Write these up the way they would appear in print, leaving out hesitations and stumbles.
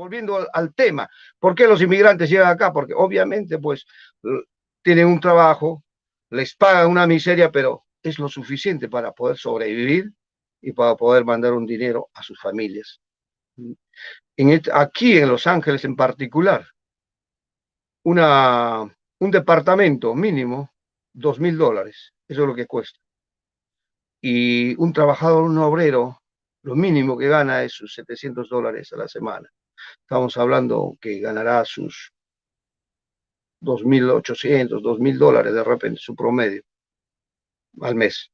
volviendo al tema, ¿por qué los inmigrantes llegan acá? Porque obviamente, pues, tienen un trabajo, les pagan una miseria, pero es lo suficiente para poder sobrevivir y para poder mandar un dinero a sus familias. Aquí en Los Ángeles en particular, un departamento mínimo, $2,000, eso es lo que cuesta. Y un trabajador, un obrero, lo mínimo que gana es sus $700 a la semana. Estamos hablando que ganará sus 2,800, $2,000 de repente, su promedio al mes.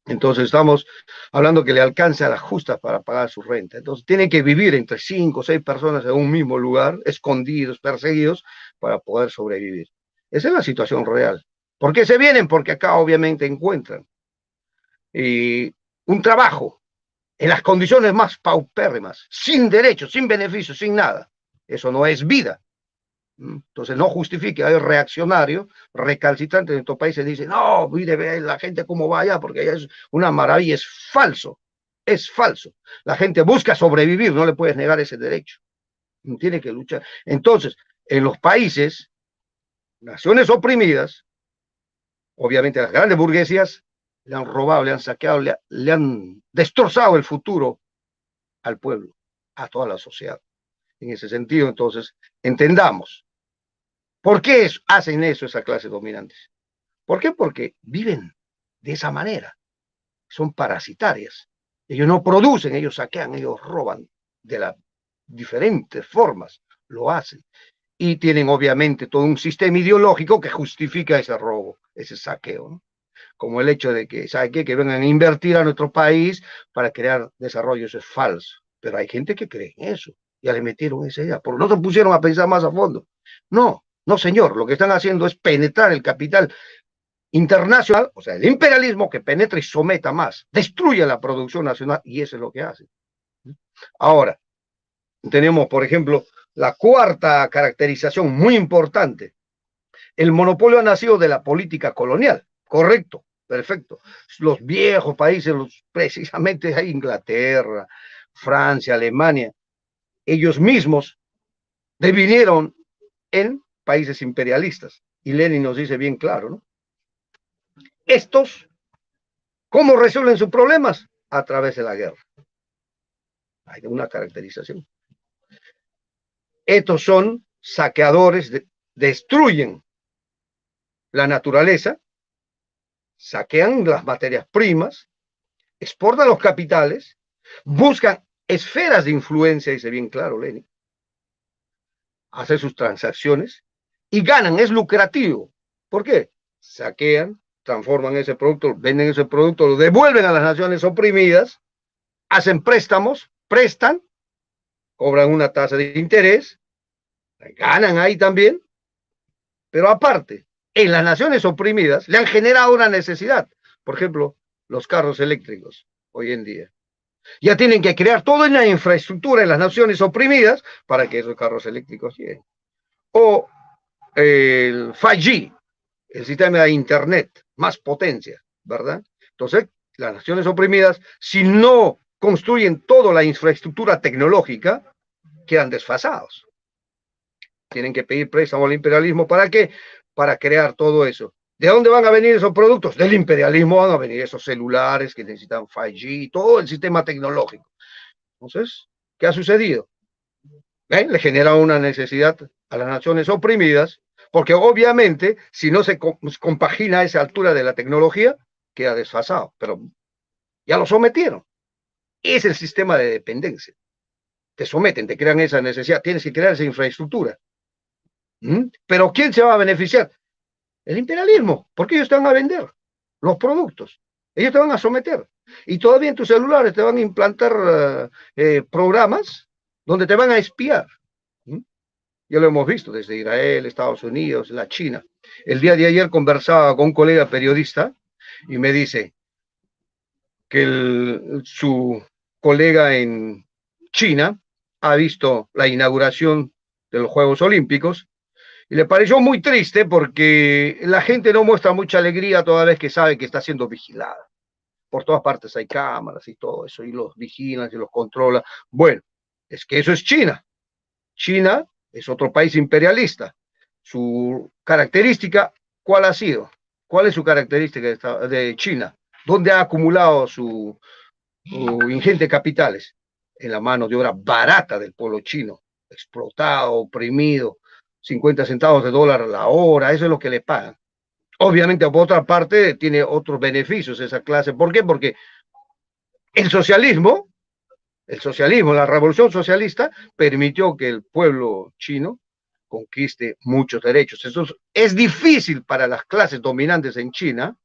Entonces estamos hablando que le alcanza a las justas para pagar su renta. Entonces tienen que vivir entre 5 o 6 personas en un mismo lugar, escondidos, perseguidos, para poder sobrevivir. Esa es la situación real. ¿Por qué se vienen? Porque acá obviamente encuentran un trabajo en las condiciones más paupérrimas, sin derechos, sin beneficios, sin nada. Eso no es vida. Entonces no justifique, hay reaccionarios, recalcitrantes en estos países, dicen, no, mire, ve la gente cómo va allá, porque allá es una maravilla, es falso, es falso. La gente busca sobrevivir, no le puedes negar ese derecho, tiene que luchar. Entonces, en los países, naciones oprimidas, obviamente las grandes burguesías le han robado, le han saqueado, le han destrozado el futuro al pueblo, a toda la sociedad. En ese sentido, entonces, entendamos. ¿Por qué hacen eso esas clases dominantes? ¿Por qué? Porque viven de esa manera. Son parasitarias. Ellos no producen, ellos saquean, ellos roban de las diferentes formas. Lo hacen. Y tienen obviamente todo un sistema ideológico que justifica ese robo, ese saqueo, ¿no? Como el hecho de que, ¿sabe qué? Que vengan a invertir a nuestro país para crear desarrollo, eso es falso. Pero hay gente que cree en eso. Ya le metieron esa idea. Porque no se pusieron a pensar más a fondo. No. No, señor, lo que están haciendo es penetrar el capital internacional, o sea, el imperialismo que penetra y someta más, destruye la producción nacional y eso es lo que hacen. Ahora, tenemos, por ejemplo, la cuarta caracterización muy importante. El monopolio ha nacido de la política colonial, correcto, perfecto. Los viejos países, precisamente Inglaterra, Francia, Alemania, ellos mismos devinieron en países imperialistas. Y Lenin nos dice bien claro, ¿no? Estos, ¿cómo resuelven sus problemas? A través de la guerra. Hay una caracterización. Estos son saqueadores, destruyen la naturaleza, saquean las materias primas, exportan los capitales, buscan esferas de influencia, dice bien claro Lenin, hacen sus transacciones y ganan, es lucrativo. ¿Por qué? Saquean, transforman ese producto, venden ese producto, lo devuelven a las naciones oprimidas, hacen préstamos, prestan, cobran una tasa de interés, ganan ahí también, pero aparte, en las naciones oprimidas le han generado una necesidad. Por ejemplo, los carros eléctricos hoy en día. Ya tienen que crear toda una infraestructura en las naciones oprimidas para que esos carros eléctricos lleguen. O el 5G, el sistema de Internet, más potencia, ¿verdad? Entonces, las naciones oprimidas, si no construyen toda la infraestructura tecnológica, quedan desfasados. Tienen que pedir préstamo al imperialismo. ¿Para qué? Para crear todo eso. ¿De dónde van a venir esos productos? Del imperialismo van a venir esos celulares que necesitan 5G, todo el sistema tecnológico. Entonces, ¿qué ha sucedido? Le genera una necesidad a las naciones oprimidas, porque obviamente, si no se compagina a esa altura de la tecnología, queda desfasado. Pero ya lo sometieron. Es el sistema de dependencia. Te someten, te crean esa necesidad, tienes que crear esa infraestructura. Pero ¿quién se va a beneficiar? El imperialismo, porque ellos te van a vender los productos, ellos te van a someter. Y todavía en tus celulares te van a implantar programas donde te van a espiar. Ya lo hemos visto desde Israel, Estados Unidos, la China. El día de ayer conversaba con un colega periodista y me dice que su colega en China ha visto la inauguración de los Juegos Olímpicos y le pareció muy triste porque la gente no muestra mucha alegría toda vez que sabe que está siendo vigilada. Por todas partes hay cámaras y todo eso, y los vigilan y los controlan. Bueno, es que eso es China. China es otro país imperialista. Su característica, ¿cuál ha sido? ¿Cuál es su característica de China? ¿Dónde ha acumulado su ingente capitales? En la mano de obra barata del pueblo chino, explotado, oprimido, 50 centavos de dólar a la hora, eso es lo que le pagan. Obviamente, por otra parte, tiene otros beneficios esa clase. ¿Por qué? Porque el socialismo, la revolución socialista, permitió que el pueblo chino conquiste muchos derechos. Eso es difícil para las clases dominantes en China,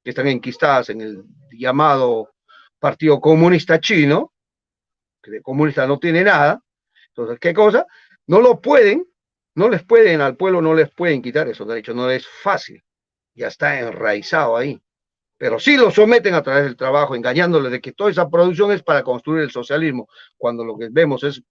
que están enquistadas en el llamado Partido Comunista Chino, que de comunista no tiene nada. Entonces, ¿qué cosa? No lo pueden, no les pueden, al pueblo no les pueden quitar esos derechos, no es fácil, ya está enraizado ahí. Pero sí lo someten a través del trabajo, engañándole de que toda esa producción es para construir el socialismo, cuando lo que vemos es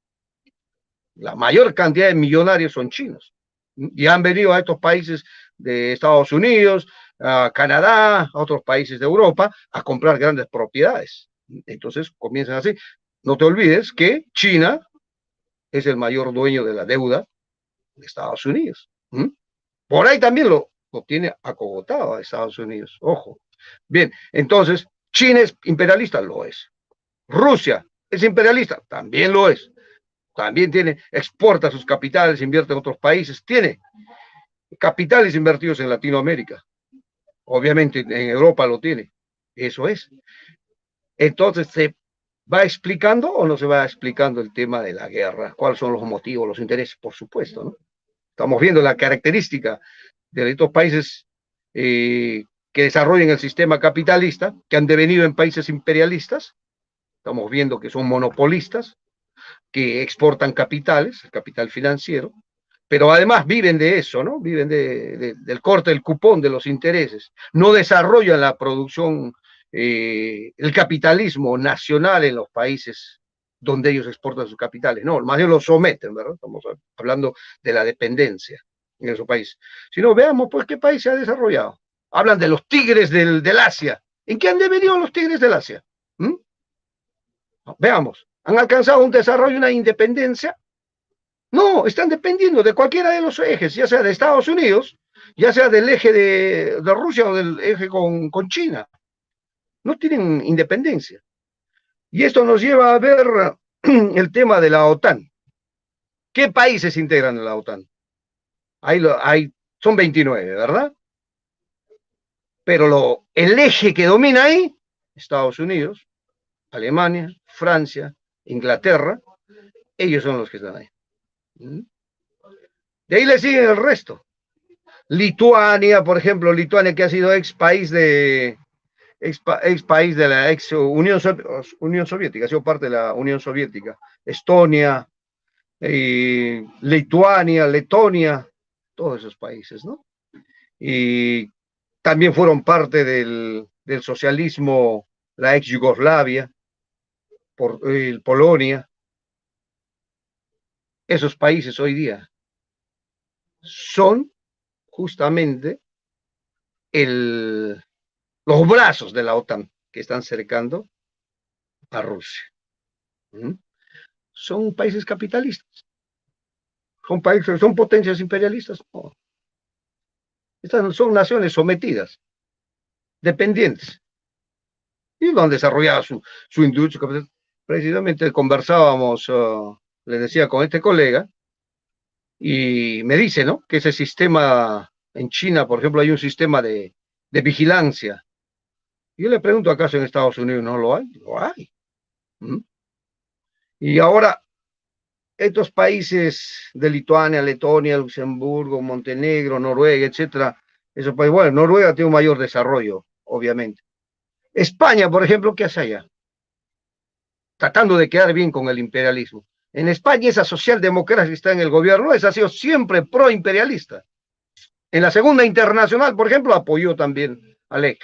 la mayor cantidad de millonarios son chinos. Y han venido a estos países de Estados Unidos, a Canadá, a otros países de Europa, a comprar grandes propiedades. Entonces comienzan así. No te olvides que China es el mayor dueño de la deuda de Estados Unidos. Por ahí también lo tiene acogotado a Estados Unidos. Ojo. Bien, entonces, ¿China es imperialista? Lo es. ¿Rusia es imperialista? También lo es. También exporta sus capitales, invierte en otros países, tiene capitales invertidos en Latinoamérica. Obviamente en Europa lo tiene. Eso es. Entonces, ¿se va explicando o no se va explicando el tema de la guerra? ¿Cuáles son los motivos, los intereses? Por supuesto, ¿no? Estamos viendo la característica de estos países que desarrollan el sistema capitalista, que han devenido en países imperialistas. Estamos viendo que son monopolistas, que exportan capitales, el capital financiero, pero además viven de eso, ¿no? Viven del corte del cupón de los intereses. No desarrollan la producción, el capitalismo nacional en los países donde ellos exportan sus capitales. No, más bien los someten, ¿verdad? Estamos hablando de la dependencia en esos países. Si no, veamos, pues, qué país se ha desarrollado. Hablan de los tigres del Asia. ¿En qué han devenido los tigres del Asia? Veamos, ¿han alcanzado un desarrollo, una independencia? No, están dependiendo de cualquiera de los ejes, ya sea de Estados Unidos, ya sea del eje de Rusia o del eje con China. No tienen independencia. Y esto nos lleva a ver el tema de la OTAN. ¿Qué países integran en la OTAN? Son 29, ¿verdad? Pero el eje que domina ahí, Estados Unidos, Alemania, Francia, Inglaterra, ellos son los que están ahí. De ahí le siguen el resto. Lituania, por ejemplo, Lituania que ha sido ex país de la ex Unión Soviética, ha sido parte de la Unión Soviética. Estonia, Lituania, Letonia, todos esos países, ¿no? Y también fueron parte del socialismo, la ex Yugoslavia, Polonia. Esos países hoy día son justamente los brazos de la OTAN que están cercando a Rusia. Son países capitalistas, son potencias imperialistas. No. Estas son naciones sometidas, dependientes, y lo han desarrollado su industria. Precisamente conversábamos, le decía con este colega, y me dice, ¿no? Que ese sistema en China, por ejemplo, hay un sistema de vigilancia. Yo le pregunto, ¿acaso en Estados Unidos no lo hay? Lo hay. Y ahora, estos países de Lituania, Letonia, Luxemburgo, Montenegro, Noruega, etcétera, esos países, bueno, Noruega tiene un mayor desarrollo, obviamente. España, por ejemplo, ¿qué hace allá? Tratando de quedar bien con el imperialismo. En España, esa socialdemocracia que está en el gobierno, esa ha sido siempre pro-imperialista. En la Segunda Internacional, por ejemplo, apoyó también al eje.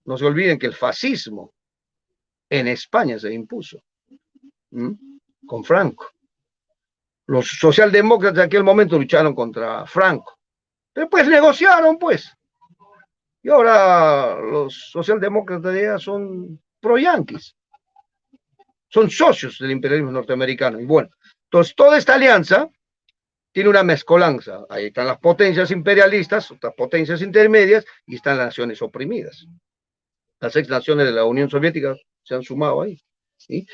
No se olviden que el fascismo en España se impuso con Franco. Los socialdemócratas de aquel momento lucharon contra Franco. Después negociaron, pues. Y ahora los socialdemócratas de allá son pro-yanquis. Son socios del imperialismo norteamericano. Y bueno, Entonces, toda esta alianza tiene una mezcolanza. Ahí están las potencias imperialistas, otras potencias intermedias, y están las naciones oprimidas. Las ex naciones de la Unión Soviética se han sumado ahí, ¿sí?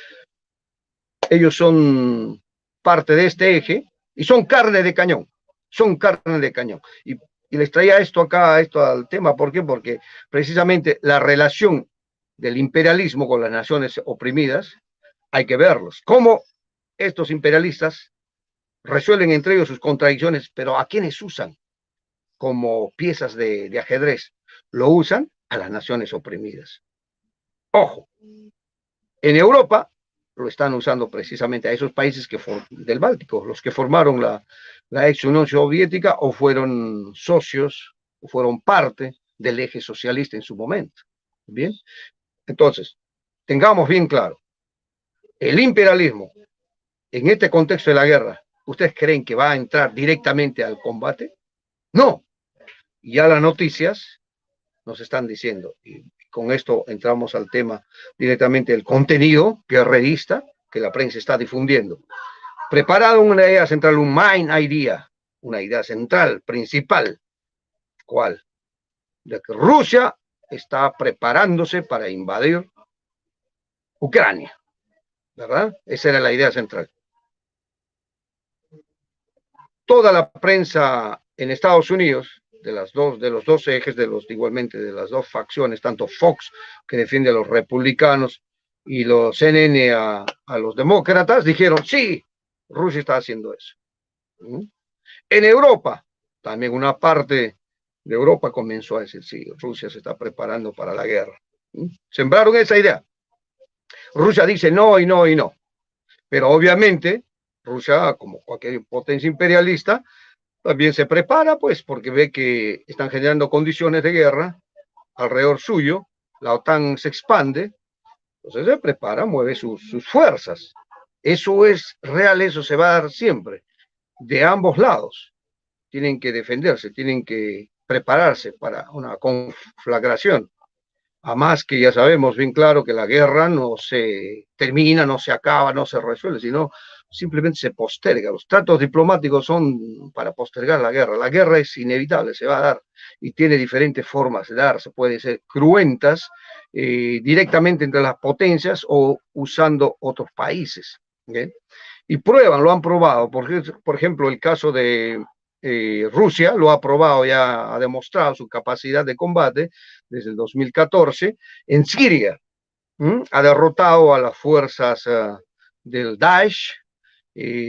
Ellos son parte de este eje y son carne de cañón, son carne de cañón. Y les traía esto acá, esto al tema, ¿por qué? Porque precisamente la relación del imperialismo con las naciones oprimidas, hay que verlos. Cómo estos imperialistas resuelven entre ellos sus contradicciones, pero ¿a quiénes usan como piezas de ajedrez? Lo usan a las naciones oprimidas. Ojo, en Europa lo están usando precisamente a esos países del Báltico, los que formaron la ex Unión Soviética o fueron socios o fueron parte del eje socialista en su momento. Bien, entonces, tengamos bien claro, el imperialismo en este contexto de la guerra, ¿ustedes creen que va a entrar directamente al combate? No. Ya las noticias nos están diciendo, y con esto entramos al tema directamente del contenido guerrerista que la prensa está difundiendo. Preparado una idea central, un main idea, una idea central, principal. ¿Cuál? De que Rusia está preparándose para invadir Ucrania, ¿verdad? Esa era la idea central. Toda la prensa en Estados Unidos, de los dos ejes, igualmente de las dos facciones, tanto Fox, que defiende a los republicanos, y los CNN a los demócratas, dijeron, sí, Rusia está haciendo eso. En Europa, también una parte de Europa comenzó a decir, sí, Rusia se está preparando para la guerra. Sembraron esa idea. Rusia dice no y no y no. Pero obviamente, Rusia, como cualquier potencia imperialista, también se prepara, pues, porque ve que están generando condiciones de guerra alrededor suyo, la OTAN se expande, entonces se prepara, mueve sus fuerzas. Eso es real, eso se va a dar siempre, de ambos lados. Tienen que defenderse, tienen que prepararse para una conflagración. Además que ya sabemos bien claro que la guerra no se termina, no se acaba, no se resuelve, sino simplemente se posterga. Los tratos diplomáticos son para postergar la guerra. La guerra es inevitable, se va a dar y tiene diferentes formas de darse. Puede ser cruentas, directamente entre las potencias o usando otros países. ¿Okay? Y prueban, lo han probado. Por ejemplo, el caso de Rusia lo ha probado, ya ha demostrado su capacidad de combate desde el 2014 en Siria. Ha derrotado a las fuerzas del Daesh,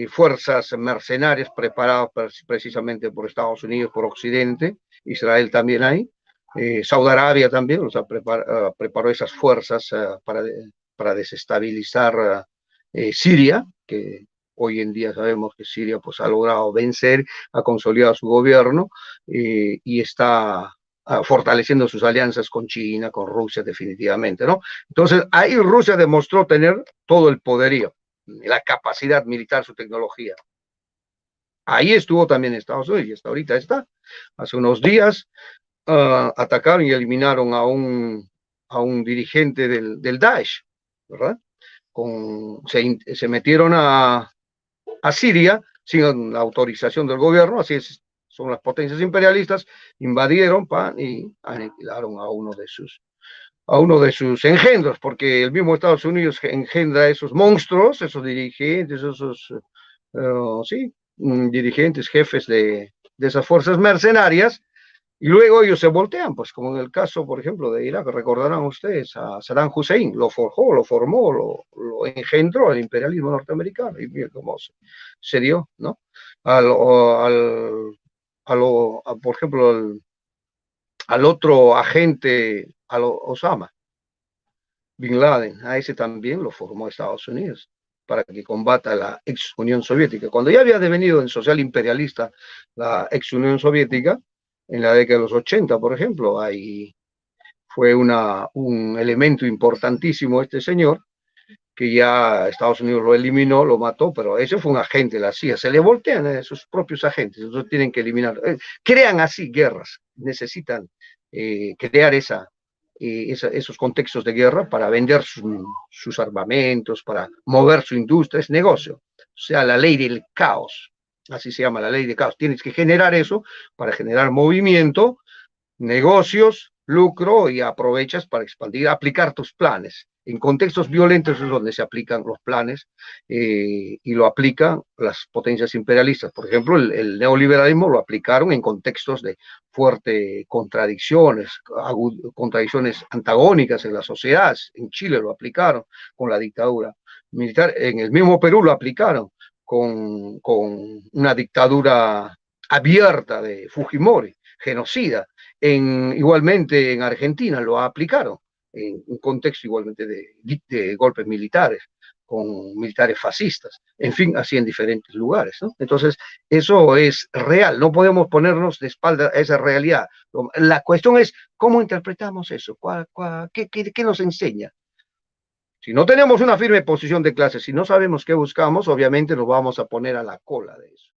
fuerzas mercenarias preparadas precisamente por Estados Unidos, por Occidente, Israel también hay, Saudi Arabia también preparó esas fuerzas para desestabilizar Siria, que hoy en día sabemos que Siria pues, ha logrado vencer, ha consolidado su gobierno y está fortaleciendo sus alianzas con China, con Rusia definitivamente, ¿no? Entonces ahí Rusia demostró tener todo el poderío, la capacidad militar, su tecnología. Ahí estuvo también Estados Unidos y hasta ahorita está. Hace unos días atacaron y eliminaron a un dirigente del Daesh, ¿verdad? Se metieron a Siria sin la autorización del gobierno, así es, son las potencias imperialistas, invadieron y aniquilaron a uno de sus engendros, porque el mismo Estados Unidos engendra esos monstruos, esos dirigentes, dirigentes, jefes de esas fuerzas mercenarias, y luego ellos se voltean, pues como en el caso, por ejemplo, de Irak, recordarán ustedes a Saddam Hussein, lo forjó, lo formó, lo engendró el imperialismo norteamericano, y mira cómo se dio, ¿no? Por ejemplo, al otro agente, Osama Bin Laden, a ese también lo formó Estados Unidos para que combata la ex Unión Soviética. Cuando ya había devenido en social imperialista la ex Unión Soviética, en la década de los 80, por ejemplo, ahí fue un elemento importantísimo este señor, que ya Estados Unidos lo eliminó, lo mató, pero ese fue un agente de la CIA. Se le voltean a sus propios agentes, entonces tienen que eliminar. Crean así guerras, necesitan crear esos contextos de guerra para vender sus armamentos, para mover su industria, es negocio. sea, la ley del caos, así se llama, la ley del caos. Tienes que generar eso para generar movimiento, negocios, lucro, y aprovechas para expandir, aplicar tus planes. En contextos violentos es donde se aplican los planes y lo aplican las potencias imperialistas. Por ejemplo, el neoliberalismo lo aplicaron en contextos de fuertes contradicciones, contradicciones antagónicas en la sociedad. En Chile lo aplicaron con la dictadura militar, en el mismo Perú lo aplicaron con una dictadura abierta de Fujimori, genocida. Igualmente en Argentina lo aplicaron en un contexto igualmente de golpes militares, con militares fascistas, en fin, así en diferentes lugares, ¿no? Entonces, eso es real, no podemos ponernos de espalda a esa realidad. La cuestión es, ¿cómo interpretamos eso? ¿Qué nos enseña? Si no tenemos una firme posición de clase, si no sabemos qué buscamos, obviamente nos vamos a poner a la cola de eso.